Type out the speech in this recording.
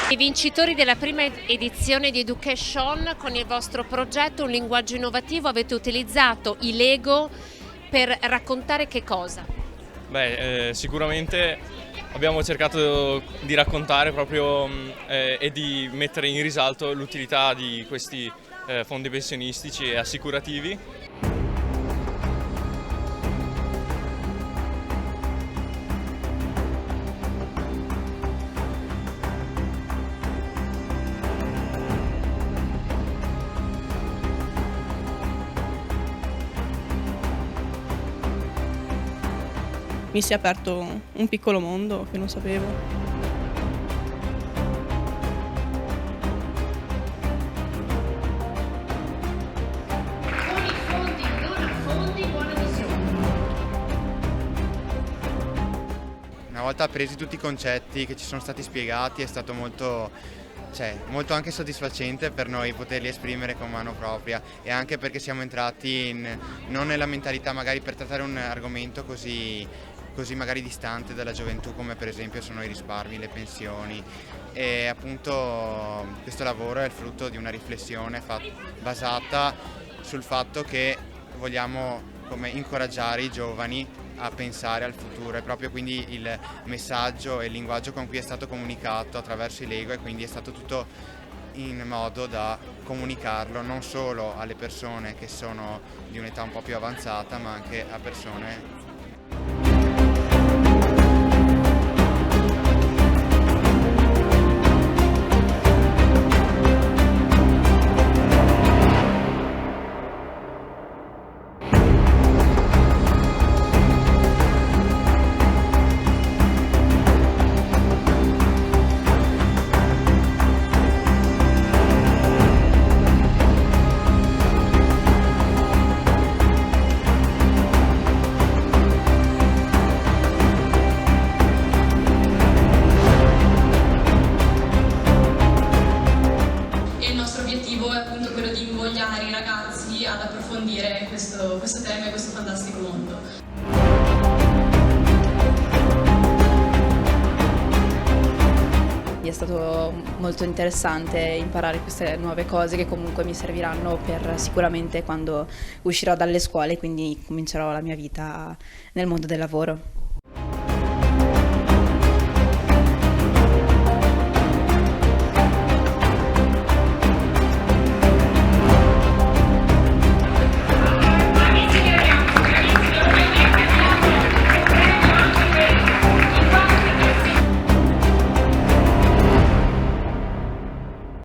I vincitori della prima edizione di Education, con il vostro progetto Un linguaggio innovativo, avete utilizzato i Lego per raccontare che cosa? Sicuramente abbiamo cercato di raccontare proprio e di mettere in risalto l'utilità di questi fondi pensionistici e assicurativi. Mi si è aperto un piccolo mondo che non sapevo. Buoni fondi, non affondi, buona visione. Una volta appresi tutti i concetti che ci sono stati spiegati è stato molto anche soddisfacente per noi poterli esprimere con mano propria, e anche perché siamo entrati non nella mentalità magari per trattare un argomento così magari distante dalla gioventù, come per esempio sono i risparmi, le pensioni, e appunto questo lavoro è il frutto di una riflessione basata sul fatto che vogliamo come incoraggiare i giovani a pensare al futuro. È proprio quindi il messaggio e il linguaggio con cui è stato comunicato attraverso i Lego, e quindi è stato tutto in modo da comunicarlo non solo alle persone che sono di un'età un po' più avanzata, ma anche a persone. Il nostro obiettivo è appunto quello di invogliare i ragazzi ad approfondire questo tema e questo fantastico mondo. È stato molto interessante imparare queste nuove cose che comunque mi serviranno per sicuramente quando uscirò dalle scuole, quindi comincerò la mia vita nel mondo del lavoro.